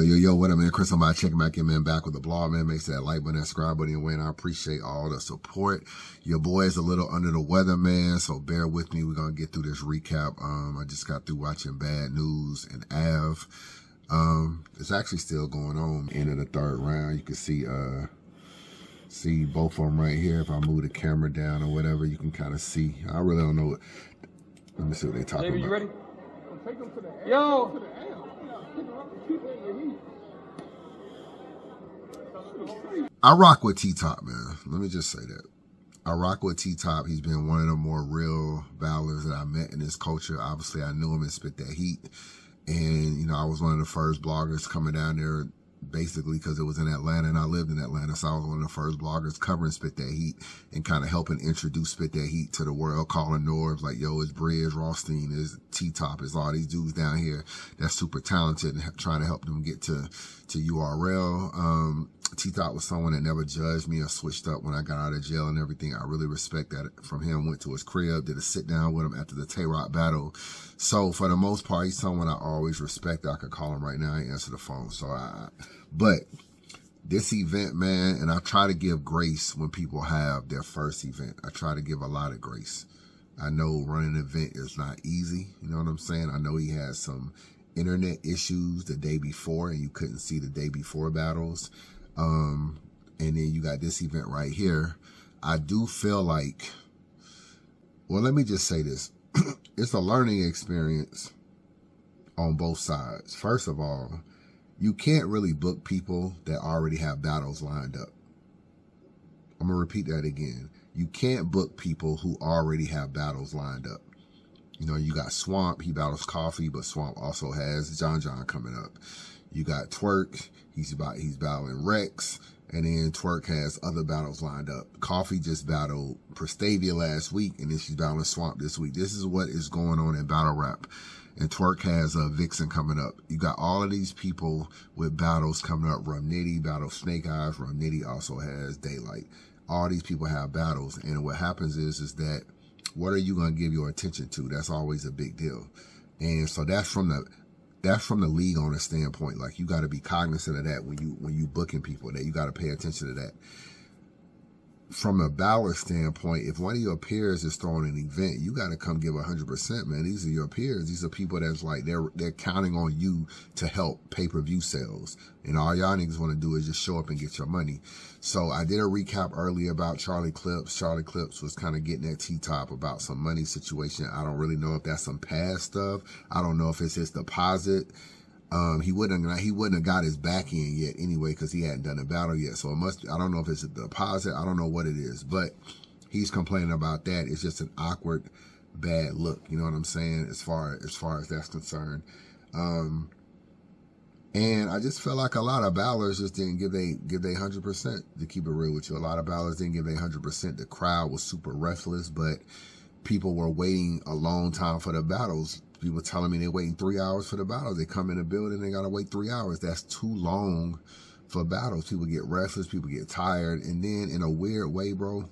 Yo, what up, man? Chris, I'm about to check back in, man. Back with the blog, man. Make sure that like button, that subscribe button, and win. I appreciate all the support. Your boy is a little under the weather, man, so bear with me. We're going to get through this recap. I just got through watching BadNewz and Ave. It's actually still going on. End of the third round. You can see both of them right here. If I move the camera down or whatever, you can kind of see. I really don't know what. Let me see what they're talking about. You ready? Take them to the Yo! to the L. Keep it in your heat. I rock with T-Top, man. Let me just say that. I rock with T-Top. He's been one of the more real battlers that I met in this culture. Obviously, I knew him and spit that heat. And, you know, I was one of the first bloggers coming down there basically because it was in Atlanta and I lived in Atlanta. So I was one of the first bloggers covering Spit That Heat and kind of helping introduce Spit That Heat to the world, calling Newz like, yo, it's Bridge, Rothstein, it's T-Top, it's all these dudes down here that's super talented and trying to help them get to URL. T-Top was someone that never judged me or switched up when I got out of jail and everything. I really respect that from him. Went to his crib, did a sit down with him after the Tay-Rock battle. So for the most part, he's someone I always respect. I could call him right now and answer the phone. But this event, man, and I try to give grace when people have their first event. I try to give a lot of grace. I know running an event is not easy. You know what I'm saying? I know he had some internet issues the day before and you couldn't see the day before battles. And then you got this event right here. I do feel like, well, let me just say this. It's a learning experience on both sides. First of all, you can't really book people that already have battles lined up. I'm going to repeat that again. You can't book people who already have battles lined up. You know, you got Swamp, he battles Coffee, but Swamp also has John coming up. You got Twerk, he's battling Rex, and then Twerk has other battles lined up. Coffee just battled Prestavia last week, and then she's battling Swamp this week. This is what is going on in battle rap. And Twerk has Vixen coming up. You got all of these people with battles coming up. Rum Nitty battles Snake Eyes. Rum Nitty also has Daylight. All these people have battles, and what happens is that what are you going to give your attention to? That's always a big deal. And so that's from the league owner standpoint. Like, you got to be cognizant of that when you booking people, that you got to pay attention to that. From a battler standpoint, if one of your peers is throwing an event, you got to come give 100%, man. These are your peers. These are people that's like, they're counting on you to help pay-per-view sales. And all y'all niggas want to do is just show up and get your money. So I did a recap earlier about Charlie Clips. Charlie Clips was kind of getting at T-Top about some money situation. I don't really know if that's some past stuff. I don't know if it's his deposit. He wouldn't have got his back end yet anyway, because he hadn't done a battle yet. So I don't know if it's a deposit. I don't know what it is, but he's complaining about that. It's just an awkward, bad look. You know what I'm saying? As far as that's concerned. And I just feel like a lot of battlers just didn't give they 100%, to keep it real with you. A lot of battlers didn't give they 100%. The crowd was super restless, but people were waiting a long time for the battles. People telling me they're waiting 3 hours for the battles. They come in the building, they got to wait 3 hours. That's too long for battles. People get restless, people get tired. And then in a weird way, bro,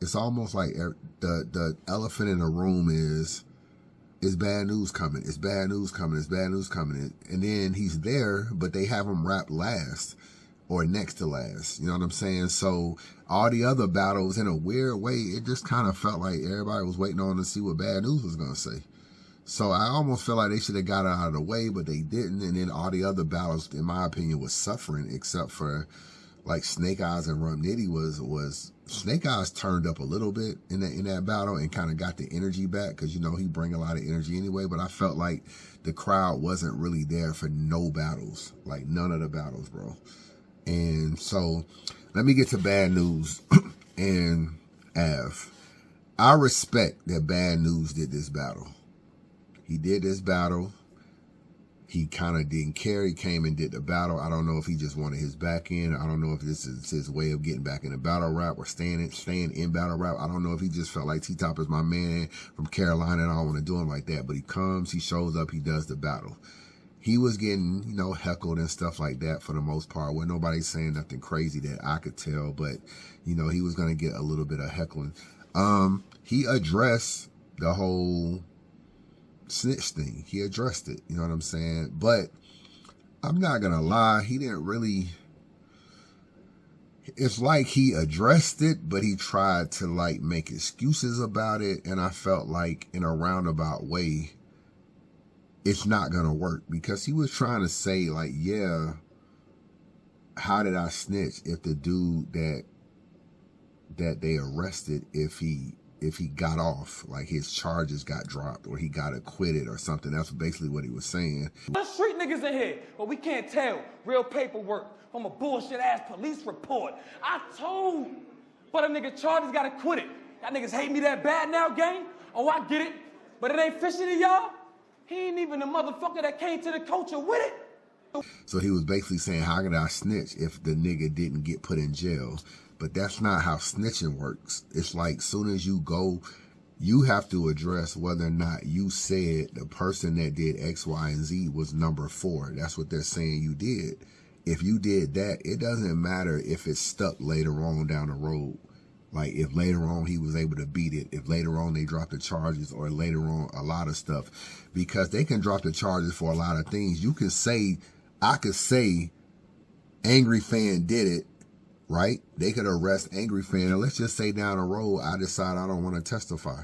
it's almost like the elephant in the room is BadNewz coming. It's BadNewz coming. It's BadNewz coming. And then he's there, but they have him rap last or next to last. You know what I'm saying? So all the other battles, in a weird way, it just kind of felt like everybody was waiting on to see what BadNewz was going to say. So I almost feel like they should have got it out of the way, but they didn't. And then all the other battles, in my opinion, was suffering, except for like Snake Eyes and Rum Nitty was Snake Eyes turned up a little bit in that battle and kind of got the energy back, because, you know, he bring a lot of energy anyway. But I felt like the crowd wasn't really there for no battles, like none of the battles, bro. And so let me get to BadNewz and Ave. I respect that BadNewz did this battle. He did this battle. He kind of didn't care. He came and did the battle. I don't know if he just wanted his back end. I don't know if this is his way of getting back into battle rap or staying in battle rap. I don't know if he just felt like T-Top is my man from Carolina and I don't want to do him like that. But he comes, he shows up, he does the battle. He was getting, you know, heckled and stuff like that for the most part, where nobody's saying nothing crazy that I could tell. But, you know, he was going to get a little bit of heckling. He addressed the whole snitch thing. He addressed it, you know what I'm saying? But I'm not gonna lie, he didn't really. It's like he addressed it, but he tried to like make excuses about it, and I felt like in a roundabout way, it's not gonna work because he was trying to say like, yeah, how did I snitch if the dude that they arrested, if he got off, like his charges got dropped or he got acquitted or something. That's basically what he was saying. There's street niggas in here, but we can't tell real paperwork from a bullshit ass police report. I told, but a nigga charges got acquitted. Y'all niggas hate me that bad now, gang? Oh, I get it, but it ain't fishy to y'all. He ain't even the motherfucker that came to the culture with it. So he was basically saying, how could I snitch if the nigga didn't get put in jail? But that's not how snitching works. It's like soon as you go, you have to address whether or not you said the person that did X, Y, and Z was number 4. That's what they're saying you did. If you did that, it doesn't matter if it's stuck later on down the road. Like if later on he was able to beat it, if later on they dropped the charges, or later on a lot of stuff, because they can drop the charges for a lot of things. You can say, I could say Angry Fan did it, right? They could arrest Angry Fan, and let's just say down the road, I decide I don't want to testify.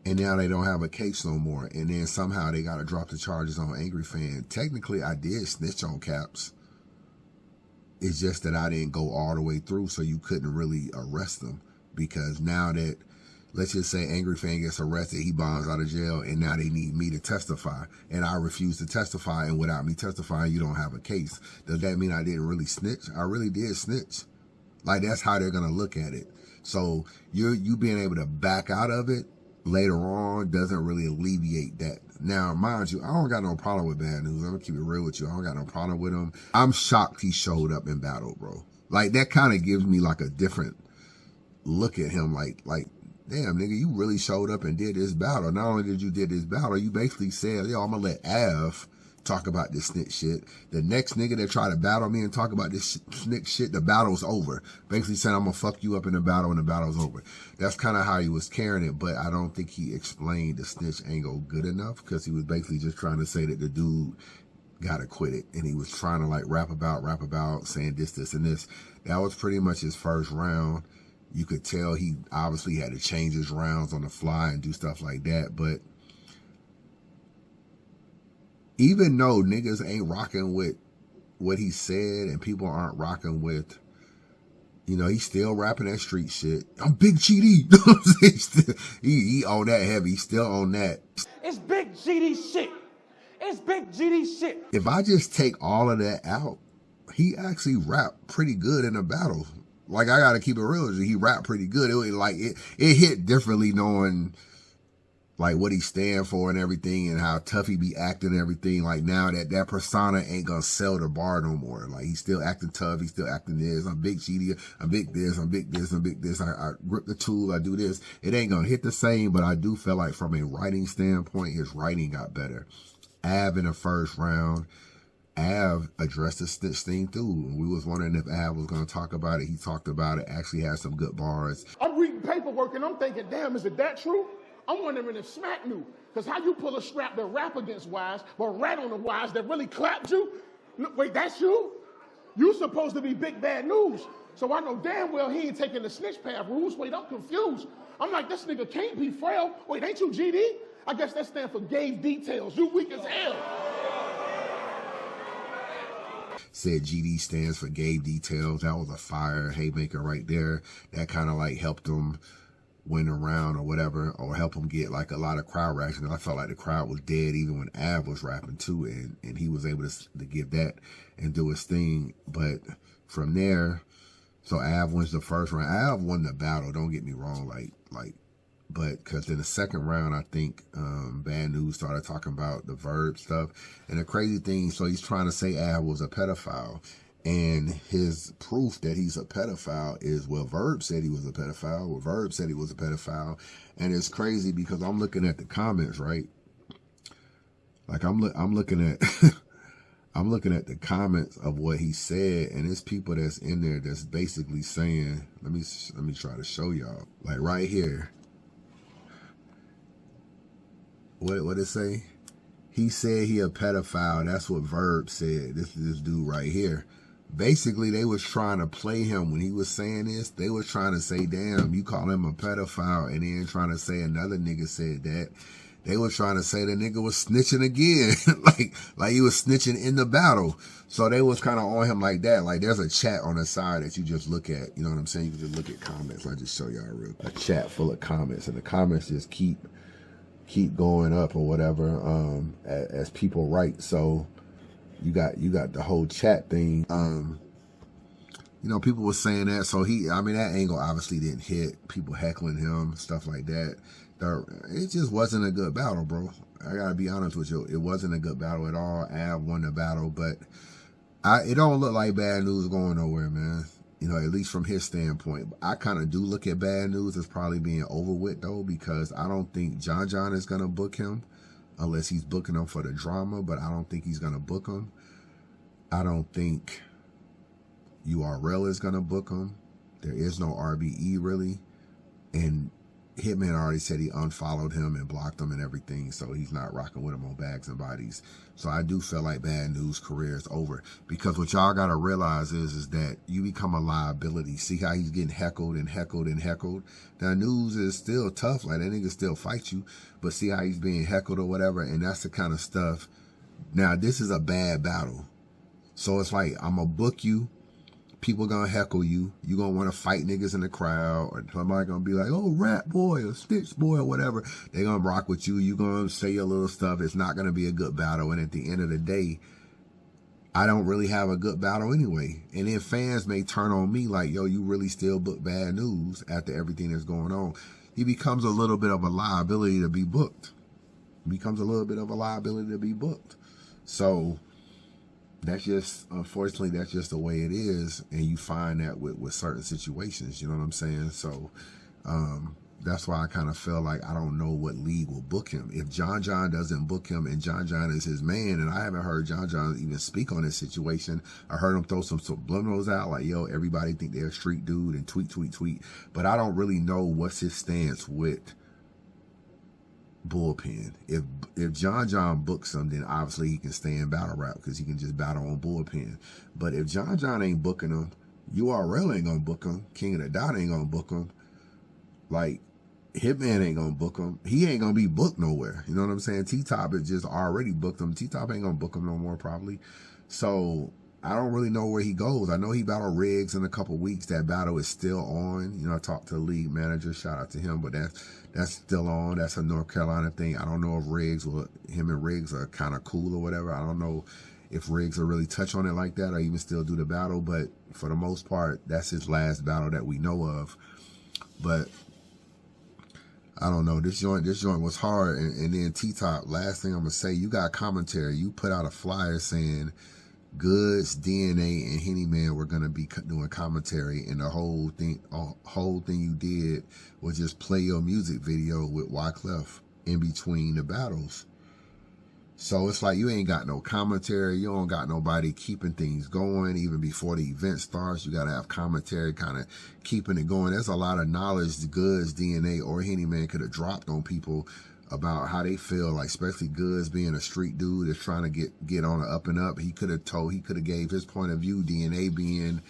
And now they don't have a case no more. And then somehow they got to drop the charges on Angry Fan. Technically, I did snitch on Caps. It's just that I didn't go all the way through, so you couldn't really arrest them. Because now that, let's just say Angry Fan gets arrested, he bonds out of jail, and now they need me to testify. And I refuse to testify, and without me testifying, you don't have a case. Does that mean I didn't really snitch? I really did snitch. Like, that's how they're going to look at it. So you being able to back out of it later on doesn't really alleviate that. Now, mind you, I don't got no problem with BadNewz. I'm going to keep it real with you. I don't got no problem with him. I'm shocked he showed up in battle, bro. Like, that kind of gives me like a different look at him. Like, damn, nigga, you really showed up and did this battle. Not only did you did this battle, you basically said, yo, I'm going to let Ave talk about this snitch shit. The next nigga that try to battle me and talk about this snitch shit, the battle's over. Basically saying, I'm going to fuck you up in the battle when the battle's over. That's kind of how he was carrying it, but I don't think he explained the snitch angle good enough, because he was basically just trying to say that the dude got acquitted, and he was trying to like rap about, saying this, and this. That was pretty much his first round. You could tell he obviously had to change his rounds on the fly and do stuff like that, but even though niggas ain't rocking with what he said and people aren't rocking with, you know, he's still rapping that street shit. I'm Big GD. he on that heavy. He's still on that. It's Big GD shit. It's Big GD shit. If I just take all of that out, he actually rapped pretty good in a battle. Like, I gotta keep it real with you. He rapped pretty good. It hit differently knowing like what he stand for and everything, and how tough he be acting and everything. Like, now that persona ain't gonna sell the bar no more. Like, he's still acting tough. He's still acting this. I'm Big GD. I'm big this. I'm big this. I'm big this. I grip the tool. I do this. It ain't gonna hit the same, but I do feel like from a writing standpoint, his writing got better. Ave in the first round, Ave addressed the snitch thing too. We was wondering if Ave was going to talk about it. He talked about it, actually had some good bars. I'm reading paperwork and I'm thinking, damn, is it that true? I'm wondering if Smack knew. Because how you pull a strap that rap against Wise, but rat on the Wise that really clapped you? No, wait, that's you? You supposed to be Big BadNewz. So I know damn well he ain't taking the snitch path rules. Wait, I'm confused. I'm like, this nigga can't be frail. Wait, ain't you GD? I guess that stands for gave details. You weak as hell. Said GD stands for gave details. That was a fire haymaker right there. That kind of like helped him win a round or whatever, or help him get like a lot of crowd reaction. I felt like the crowd was dead even when Ave was rapping too, and he was able to give that and do his thing. But from there, so Ave wins the first round. Ave won the battle, don't get me wrong, but because in the second round, I think BadNewz started talking about the verb stuff. And the crazy thing, so he's trying to say Ave was a pedophile. And his proof that he's a pedophile is, well, Verb said he was a pedophile. Well, Verb said he was a pedophile. And it's crazy because I'm looking at the comments, right? Like, I'm looking at I'm looking at the comments of what he said, and there's people that's in there that's basically saying, let me try to show y'all. Like right here. What it say? He said he a pedophile. That's what Verb said. This is this dude right here. Basically, they was trying to play him when he was saying this. They was trying to say, damn, you call him a pedophile, and then trying to say another nigga said that. They was trying to say the nigga was snitching again, like he was snitching in the battle. So they was kind of on him like that. Like there's a chat on the side that you just look at. You know what I'm saying? You can just look at comments. I'll just show y'all a chat full of comments, and the comments just keep going up or whatever as people write. So you got the whole chat thing. You know, people were saying that. So that angle obviously didn't hit. People heckling him, stuff like that. It just wasn't a good battle, bro. I gotta be honest with you. It wasn't a good battle at all. Av won the battle, but it don't look like BadNewz going nowhere, man. You know, at least from his standpoint. I kind of do look at BadNewz as probably being over with, though, because I don't think John is gonna book him unless he's booking him for the drama, but I don't think he's gonna book him. I don't think URL is gonna book him. There is no RBE really, and Hitman already said he unfollowed him and blocked him and everything, so he's not rocking with him on Bags and Bodies. So I do feel like BadNewz' career is over, because what y'all gotta realize is that you become a liability. See how he's getting heckled and heckled and heckled. Now Newz is still tough, like that nigga still fight you, but see how he's being heckled or whatever, and that's the kind of stuff. Now this is a bad battle, so it's like I'm gonna book you. People gonna heckle you. You gonna want to fight niggas in the crowd, or somebody gonna be like, oh, rap boy or stitch boy or whatever. They gonna rock with you. You gonna say your little stuff. It's not gonna be a good battle. And at the end of the day, I don't really have a good battle anyway. And then fans may turn on me like, yo, you really still book BadNewz after everything that's going on. He becomes a little bit of a liability to be booked. So that's just, unfortunately, that's just the way it is. And you find that with certain situations, you know what I'm saying? So that's why I kind of feel like I don't know what league will book him. If John doesn't book him and John is his man, and I haven't heard John even speak on this situation. I heard him throw some subliminals out like, yo, everybody think they're a street dude and tweet. But I don't really know what's his stance with Bullpen. If John books him, then obviously he can stay in battle rap because he can just battle on Bullpen. But if John ain't booking him, URL ain't gonna book him, King of the Dot ain't gonna book him, like Hitman ain't gonna book him. He ain't gonna be booked nowhere. You know what I'm saying? T-Top has just already booked him. T-Top ain't gonna book him no more probably. So I don't really know where he goes. I know he battled Riggs in a couple weeks. That battle is still on. You know, I talked to the league manager. Shout out to him. But that's still on. That's a North Carolina thing. I don't know if him and Riggs are kind of cool or whatever. I don't know if Riggs will really touch on it like that or even still do the battle. But for the most part, that's his last battle that we know of. But I don't know. This joint was hard. And then T-Top, last thing I'm going to say, you got commentary. You put out a flyer saying Goods, DNA, and Henny Man were gonna be doing commentary, and the whole thing you did was just play your music video with Wyclef in between the battles. So it's like you ain't got no commentary, you don't got nobody keeping things going even before the event starts. You gotta have commentary kind of keeping it going. There's a lot of knowledge the Goods, DNA, or Henny Man could have dropped on people about how they feel, like especially Goods being a street dude that's trying to get on the up and up. He could have gave his point of view. DNA being,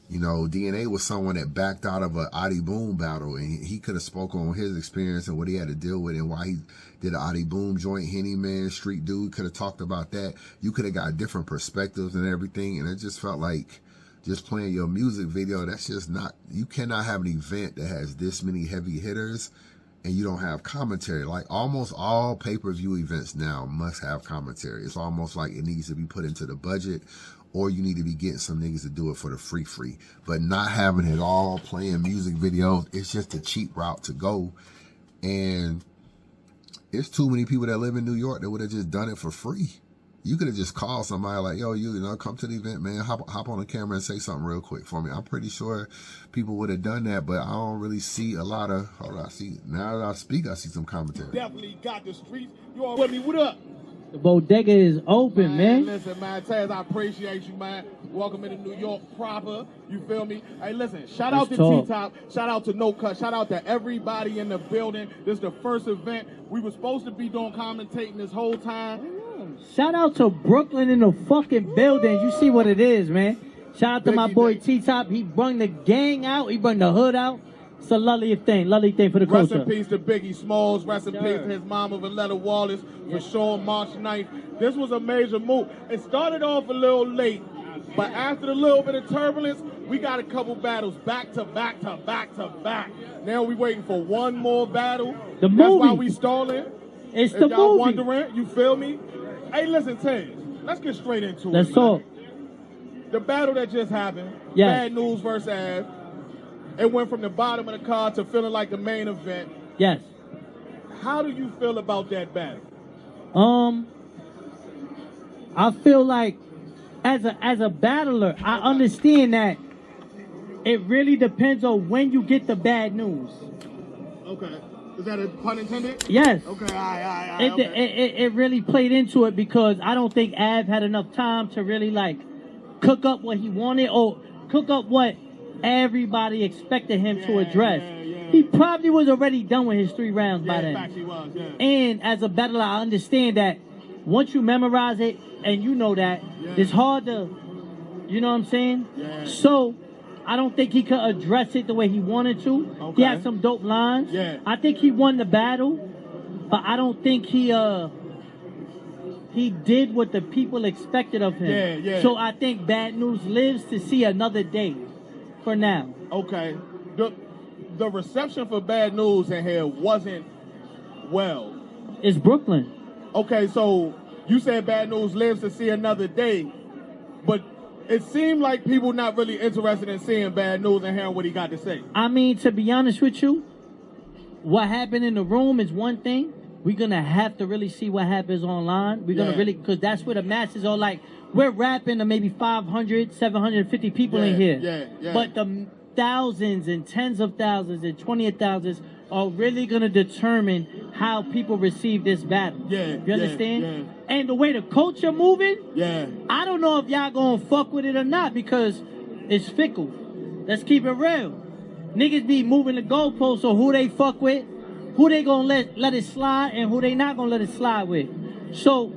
you know, DNA was someone that backed out of a Adi Boom battle, and he could have spoken on his experience and what he had to deal with and why he did an Adi Boom joint. Henny Man, street dude, could have talked about that. You could have got different perspectives and everything, and it just felt like just playing your music video, that's just not, you cannot have an event that has this many heavy hitters and you don't have commentary. Like almost all pay-per-view events now must have commentary. It's almost like it needs to be put into the budget, or you need to be getting some niggas to do it for the free. But not having it all, playing music videos, it's just a cheap route to go. And it's too many people that live in New York that would have just done it for free. You could have just called somebody like, yo, you know, come to the event, man. Hop on the camera and say something real quick for me. I'm pretty sure people would have done that, but I don't really see a lot of, hold on, now that I speak, I see some commentary. Definitely got the streets. You all with me? What up? The bodega is open, man. Listen, man, Taz, I appreciate you, man. Welcome into New York proper. You feel me? Hey, listen, shout out to T-Top. Shout out to No Cut. Shout out to everybody in the building. This is the first event. We were supposed to be doing commentating this whole time. Shout out to Brooklyn in the fucking building. You see what it is, man. Shout out to my boy T-Top. He brung the gang out. He brung the hood out. It's a lovely thing for the culture. Rest in peace to Biggie Smalls. Rest in peace to his mama, Valletta Wallace, for sure, March 9th. This was a major move. It started off a little late, but after a little bit of turbulence, we got a couple battles back to back to back to back. Now we waiting for one more battle. The movie. That's why we stalling. It's if the y'all movie. wondering, you feel me? Hey, listen, Tay, let's get straight into it. Let's talk. The battle that just happened, Yes. BadNewz versus Ave. It went from the bottom of the card to feeling like the main event. Yes. How do you feel about that battle? I feel like as a battler, I understand that it really depends on when you get the bad news. Okay. Is that a pun intended? Yes. Okay, all right. It really played into it because I don't think Av had enough time to really like cook up what he wanted or cook up what everybody expected him to address. Yeah. He probably was already done with his 3 rounds by in then. fact, he was, And as a battler, I understand that once you memorize it and you know that, it's hard to, you know what I'm saying? Yeah. So I don't think he could address it the way he wanted to. Okay. He had some dope lines. Yeah. I think he won the battle, but I don't think he did what the people expected of him. Yeah. So I think BadNewz lives to see another day for now. Okay. The reception for BadNewz in here wasn't well. It's Brooklyn. Okay, so you said BadNewz lives to see another day, but it seemed like people not really interested in seeing BadNewz and hearing what he got to say. I mean, to be honest with you, what happened in the room is one thing. We're going to have to really see what happens online. We're going to really, because that's where the masses are like, we're rapping to maybe 500, 750 people in here. Yeah. But the thousands and tens of thousands and 20th thousands are really going to determine how people receive this battle. Yeah. You understand? Yeah. And the way the culture moving, Yeah. I don't know if y'all going to fuck with it or not because it's fickle. Let's keep it real. Niggas be moving the goalposts on who they fuck with, who they gonna let it slide, and who they not gonna let it slide with. So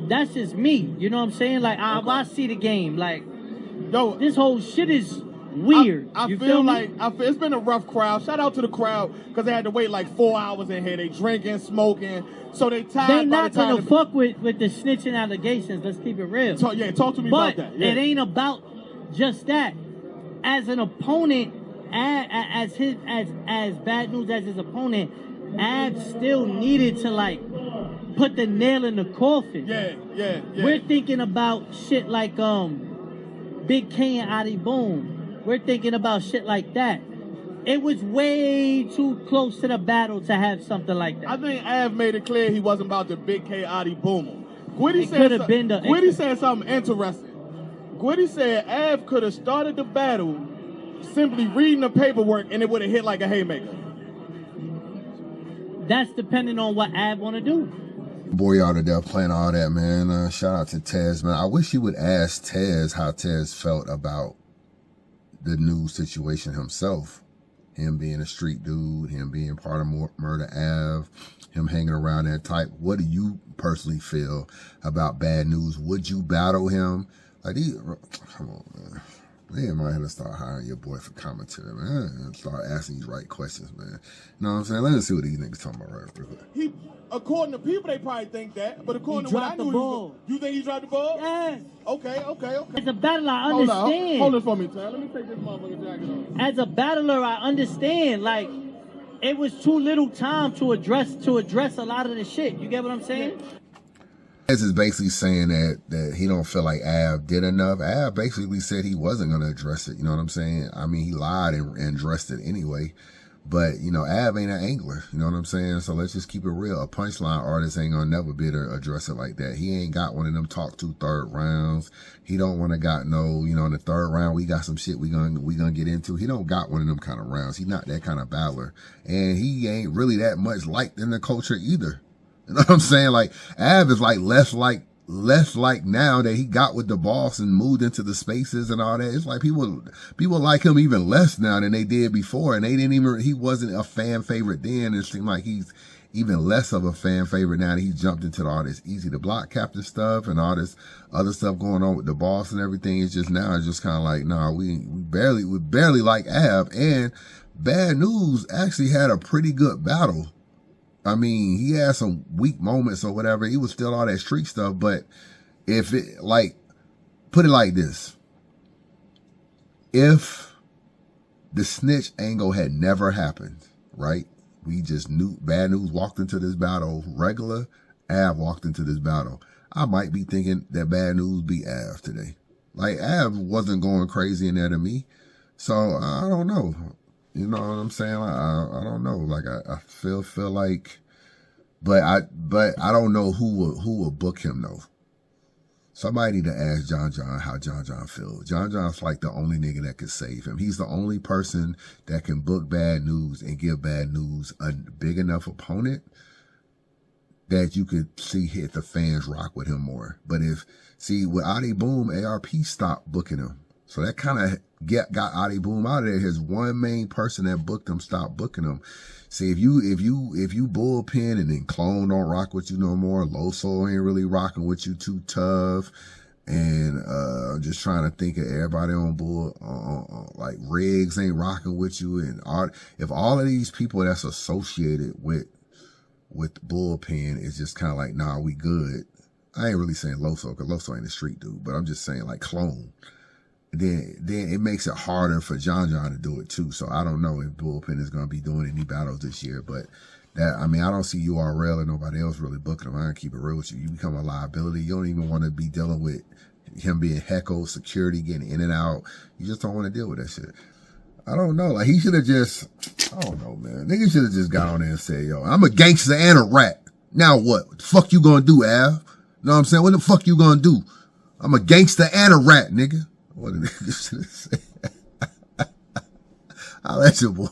that's just me. You know what I'm saying? Like I see the game. Like, Yo, this whole shit is weird. I You feel me? like it's been a rough crowd. Shout out to the crowd because they had to wait like 4 hours in here. They drinking, smoking, so they tired. They not gonna fuck with the snitching allegations. Let's keep it real. Talk to me But about that. Yeah. it ain't about just that. As an opponent, as BadNewz as his opponent, Ab still needed to like put the nail in the coffin. Yeah. We're thinking about shit like Big K and Adi Boom. We're thinking about shit like that. It was way too close to the battle to have something like that. I think Av made it clear he wasn't about the Big K Adi Boomer. It could have been the. Gwitty said something interesting. Gwitty said Av could have started the battle simply reading the paperwork and it would have hit like a haymaker. That's depending on what Av want to do. Boy, y'all to death playing all that, man. Shout out to Tez, man. I wish you would ask Tez how Tez felt about the Newz situation himself. Him being a street dude, him being part of Murder Ave, him hanging around that type. What do you personally feel about BadNewz? Would you battle him? Like, come on, man. Man might have to start hiring your boy for commentary, man. And start asking these right questions, man. You know what I'm saying? Let's see what these niggas talking about right quick. According to people, they probably think that, but according to what I knew, you think he dropped the ball? Yes. Okay. As a battler, I understand. Hold it for me, Ty. Let me take this motherfucking jacket off. As a battler, I understand. Like, it was too little time to address a lot of the shit. You get what I'm saying? Tez is basically saying that he don't feel like Av did enough. Av basically said he wasn't going to address it. You know what I'm saying? I mean, he lied and addressed it anyway. But, you know, Av ain't an angler. You know what I'm saying? So let's just keep it real. A punchline artist ain't going to never be able to address it like that. He ain't got one of them talk to third rounds. He don't want to got no, you know, in the third round, we got some shit we gonna get into. He don't got one of them kind of rounds. He not that kind of battler. And he ain't really that much liked in the culture either. You know what I'm saying? Like, Av is like less like now that he got with the boss and moved into the spaces and all that. It's like people like him even less now than they did before. And he wasn't a fan favorite then. It seemed like he's even less of a fan favorite now that he jumped into all this easy to block captain stuff and all this other stuff going on with the boss and everything. It's just now it's just kind of like, nah, we barely like Ave. And BadNewz actually had a pretty good battle. I mean, he had some weak moments or whatever. He was still all that street stuff, but if it, like, put it like this. If the snitch angle had never happened, right? We just knew BadNewz walked into this battle regular, Ave walked into this battle. I might be thinking that BadNewz beat Ave today. Like, Ave wasn't going crazy in there to me. So, I don't know. You know what I'm saying? I don't know. Like, I feel like, but I don't know who will book him though. Somebody need to ask John how John feels. John's like the only nigga that could save him. He's the only person that can book BadNewz and give BadNewz a big enough opponent that you could see hit the fans rock with him more. But with Adi Boom, ARP stopped booking him. So that kind of got Adi Boom out of there. His one main person that booked him stopped booking him. See, if you bullpen and then Clone don't rock with you no more, Loso ain't really rocking with you too tough, and I'm just trying to think of everybody on board. Like Riggs ain't rocking with you, and if all of these people that's associated with bullpen is just kind of like, nah, we good. I ain't really saying Loso because Loso ain't a street dude, but I'm just saying like Clone. Then it makes it harder for John to do it too. So I don't know if bullpen is going to be doing any battles this year, but I don't see URL or nobody else really booking him. I can keep it real with you. You become a liability. You don't even want to be dealing with him being heckled, security getting in and out. You just don't want to deal with that shit. I don't know. Like he should have I don't know, man. Nigga should have just got on there and said, yo, I'm a gangster and a rat. Now what? The fuck you gonna do, Av? Know what I'm saying? What the fuck you gonna do? I'm a gangster and a rat, nigga. What a nigga should have said. I'll let your boy.